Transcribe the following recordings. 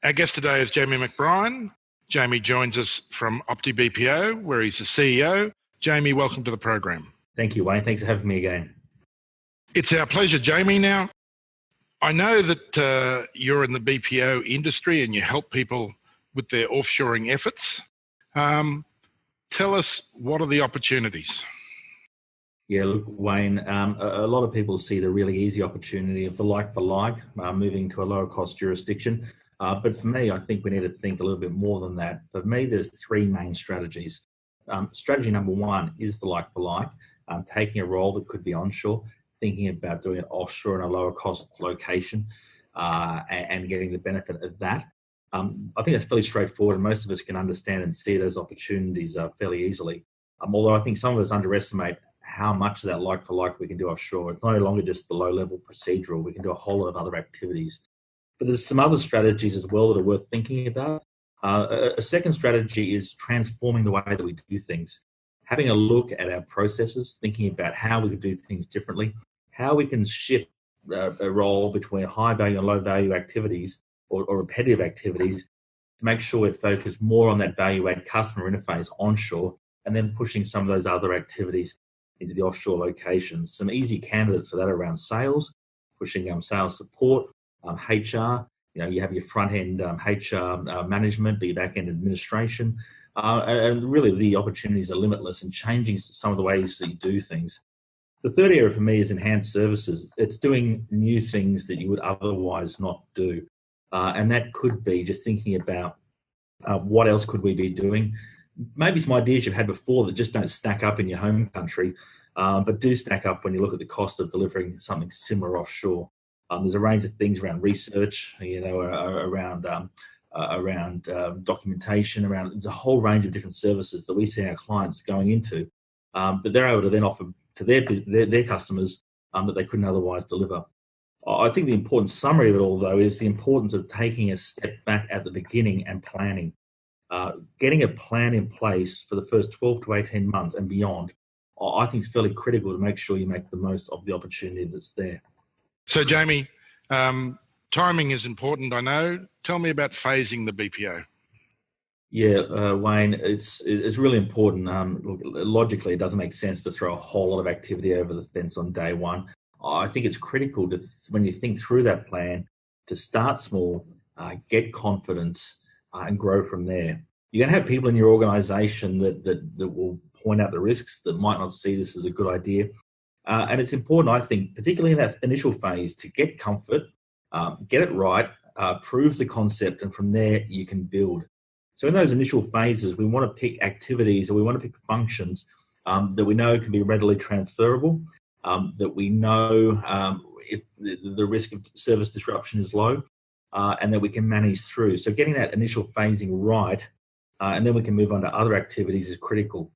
Our guest today is Jamie McBride. Jamie joins us from optiBPO, where he's the CEO. Jamie, welcome to the program. Thank you, Wayne. Thanks for having me again. It's our pleasure, Jamie. Now, I know that you're in the BPO industry and you help people with their offshoring efforts. Tell us, what are the opportunities? Yeah, look, Wayne, a lot of people see the really easy opportunity of the like-for-like, moving to a lower-cost jurisdiction. But for me, I think we need to think a little bit more than that. For me, there's three main strategies. Strategy number one is the like-for-like, taking a role that could be onshore, thinking about doing it offshore in a lower-cost location, and getting the benefit of that. I think that's fairly straightforward, and most of us can understand and see those opportunities fairly easily. Although I think some of us underestimate how much of that like-for-like we can do offshore. It's no longer just the low-level procedural. We can do a whole lot of other activities. But there's some other strategies as well that are worth thinking about. A second strategy is transforming the way that we do things. Having a look at our processes, thinking about how we could do things differently, how we can shift a role between high-value and low-value activities or repetitive activities to make sure we're focused more on that value-add customer interface onshore and then pushing some of those other activities into the offshore locations. Some easy candidates for that around sales, pushing sales support, HR. You have your front-end HR management, the back-end administration, and really the opportunities are limitless in changing some of the ways that you do things. The third area for me is enhanced services. It's doing new things that you would otherwise not do. And that could be just thinking about what else could we be doing. Maybe some ideas you've had before that just don't stack up in your home country, but do stack up when you look at the cost of delivering something similar offshore. There's a range of things around research, around documentation, there's a whole range of different services that we see our clients going into that they're able to then offer to their customers that they couldn't otherwise deliver. I think the important summary of it all, though, is the importance of taking a step back at the beginning and planning. Getting a plan in place for the first 12 to 18 months and beyond, I think is fairly critical to make sure you make the most of the opportunity that's there. So, Jamie, timing is important, I know. Tell me about phasing the BPO. Yeah, Wayne, it's really important. Look, logically, it doesn't make sense to throw a whole lot of activity over the fence on day one. I think it's critical to, when you think through that plan, to start small, get confidence, and grow from there. You're going to have people in your organisation that will point out the risks, that might not see this as a good idea. And it's important, I think, particularly in that initial phase, to get comfort, get it right, prove the concept, and from there you can build. So in those initial phases, we want to pick activities or we want to pick functions that we know can be readily transferable, that we know if the risk of service disruption is low, and that we can manage through. So getting that initial phasing right, and then we can move on to other activities is critical.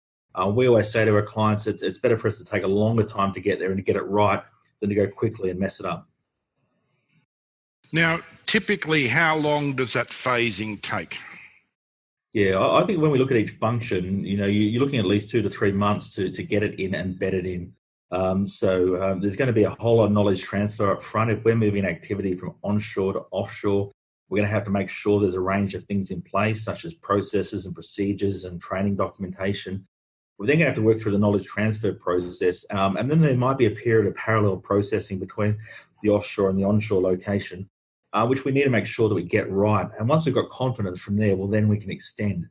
We always say to our clients, it's better for us to take a longer time to get there and to get it right than to go quickly and mess it up. Now, typically, how long does that phasing take? Yeah, I think when we look at each function, you're looking at least 2 to 3 months to get it in and bed it in. So there's going to be a whole lot of knowledge transfer up front. If we're moving activity from onshore to offshore, we're going to have to make sure there's a range of things in place, such as processes and procedures and training documentation. We're then going to have to work through the knowledge transfer process. And then there might be a period of parallel processing between the offshore and the onshore location, which we need to make sure that we get right. And once we've got confidence from there, well, then we can extend.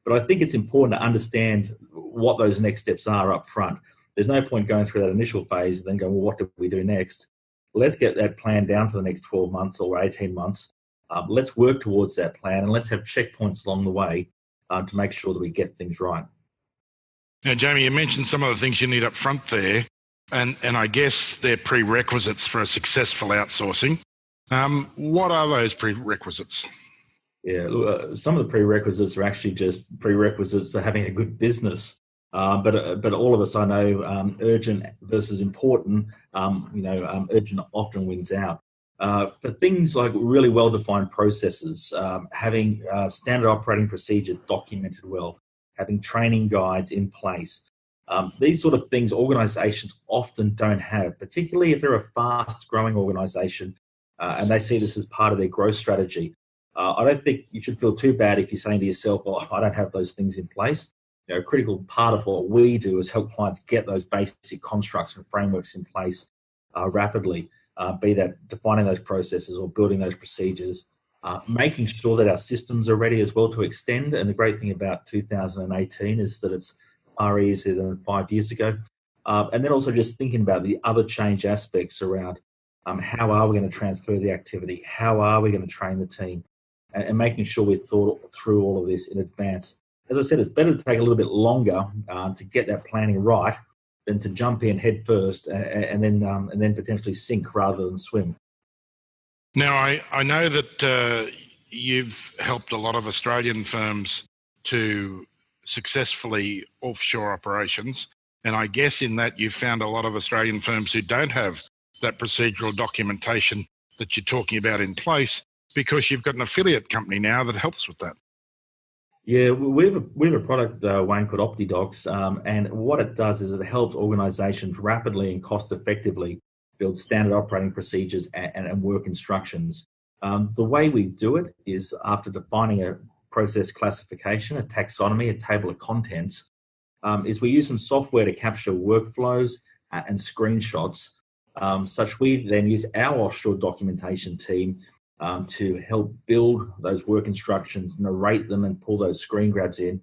But I think it's important to understand what those next steps are up front. There's no point going through that initial phase and then going, well, what do we do next? Let's get that plan down for the next 12 months or 18 months. Let's work towards that plan and let's have checkpoints along the way to make sure that we get things right. Now, Jamie, you mentioned some of the things you need up front there, and I guess they're prerequisites for a successful outsourcing. What are those prerequisites? Yeah, some of the prerequisites are actually just prerequisites for having a good business. But all of us, I know, urgent versus important, urgent often wins out. For things like really well-defined processes, having standard operating procedures documented well, having training guides in place, these sort of things organizations often don't have, particularly if they're a fast-growing organization and they see this as part of their growth strategy. I don't think you should feel too bad if you're saying to yourself, "Oh, I don't have those things in place." A critical part of what we do is help clients get those basic constructs and frameworks in place rapidly, be that defining those processes or building those procedures, making sure that our systems are ready as well to extend. And the great thing about 2018 is that it's far easier than 5 years ago. And then also just thinking about the other change aspects around how are we going to transfer the activity? How are we going to train the team? And making sure we've thought through all of this in advance. As I said, it's better to take a little bit longer to get that planning right than to jump in head first and then potentially sink rather than swim. Now, I know that you've helped a lot of Australian firms to successfully offshore operations. And I guess in that you've found a lot of Australian firms who don't have that procedural documentation that you're talking about in place, because you've got an affiliate company now that helps with that. Yeah, we have a product, Wayne, called optiDocs, and what it does is it helps organisations rapidly and cost effectively build standard operating procedures and work instructions. The way we do it is after defining a process classification, a taxonomy, a table of contents, is we use some software to capture workflows and screenshots, such we then use our offshore documentation team to help build those work instructions, narrate them, and pull those screen grabs in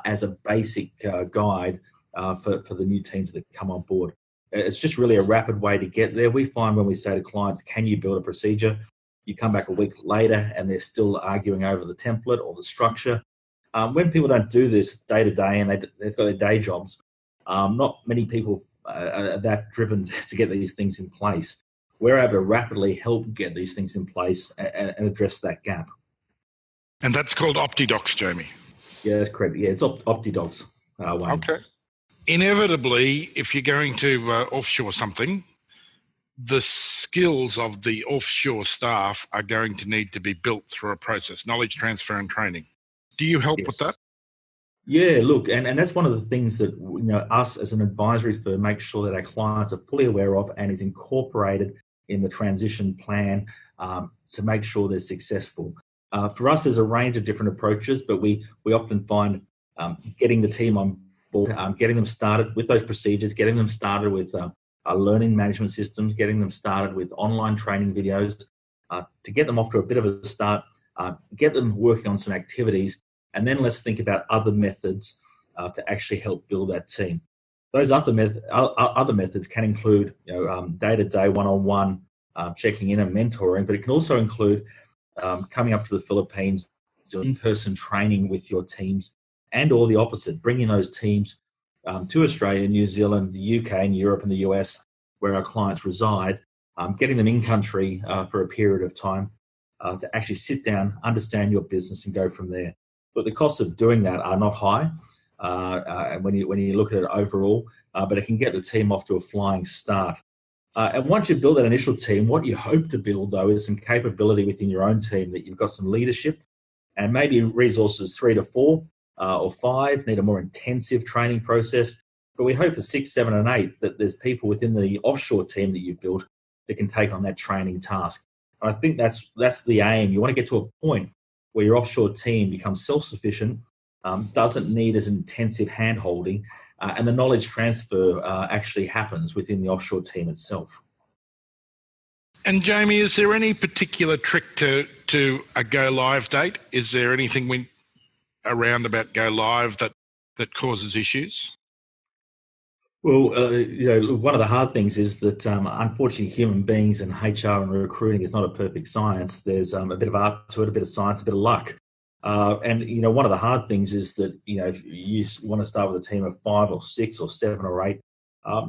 as a basic guide for the new teams that come on board. It's just really a rapid way to get there. We find when we say to clients, can you build a procedure? You come back a week later and they're still arguing over the template or the structure. When people don't do this day to day and they've got their day jobs, not many people are that driven to get these things in place. We're able to rapidly help get these things in place and address that gap. And that's called optiDocs, Jamie. Yeah, that's correct. Yeah, it's optiDocs. Wayne. Okay. Inevitably, if you're going to offshore something, the skills of the offshore staff are going to need to be built through a process, knowledge transfer and training. Do you help with that? Yeah, look, and that's one of the things that us as an advisory firm make sure that our clients are fully aware of and is incorporated in the transition plan to make sure they're successful. For us, there's a range of different approaches, but we often find getting the team on board, getting them started with those procedures, getting them started with our learning management systems, getting them started with online training videos to get them off to a bit of a start, get them working on some activities, and then let's think about other methods to actually help build that team. Those other methods can include day-to-day, one-on-one checking in and mentoring, but it can also include coming up to the Philippines, doing in-person training with your teams, and or the opposite, bringing those teams to Australia, New Zealand, the UK, and Europe and the US, where our clients reside, getting them in country for a period of time to actually sit down, understand your business, and go from there. But the costs of doing that are not high when you look at it overall, but it can get the team off to a flying start. And once you build that initial team, what you hope to build, though, is some capability within your own team, that you've got some leadership and maybe resources 3 to 4 or 5 need a more intensive training process. But we hope for 6, 7, and 8 that there's people within the offshore team that you've built that can take on that training task. And I think that's the aim. You want to get to a point where your offshore team becomes self-sufficient, doesn't need as intensive hand-holding, and the knowledge transfer actually happens within the offshore team itself. And Jamie, is there any particular trick to a go-live date? Is there anything around about go-live that causes issues? Well, one of the hard things is that unfortunately human beings and HR and recruiting is not a perfect science. There's a bit of art to it, a bit of science, a bit of luck. And one of the hard things is that, if you want to start with a team of 5 or 6 or 7 or 8,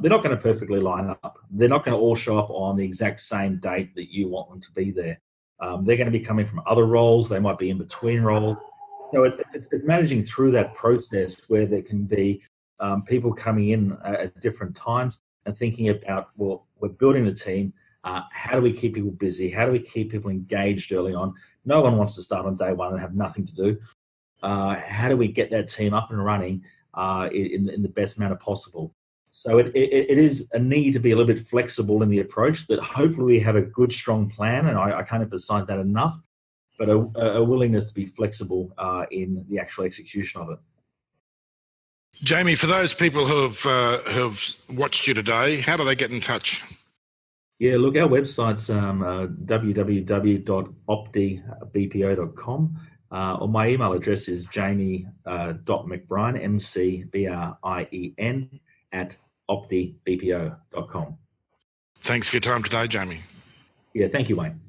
they're not going to perfectly line up. They're not going to all show up on the exact same date that you want them to be there. They're going to be coming from other roles. They might be in between roles. So it's managing through that process where there can be people coming in at different times and thinking about, well, we're building the team. How do we keep people busy? How do we keep people engaged early on? No one wants to start on day one and have nothing to do. How do we get that team up and running in the best manner possible? So it is a need to be a little bit flexible in the approach, that hopefully we have a good, strong plan, and I can't emphasize that enough. but a willingness to be flexible in the actual execution of it. Jamie, for those people who have watched you today, how do they get in touch? Yeah, look, our website's www.optiBPO.com, or my email address is jamie.mcbrien, McBrien, @optiBPO.com. Thanks for your time today, Jamie. Yeah, thank you, Wayne.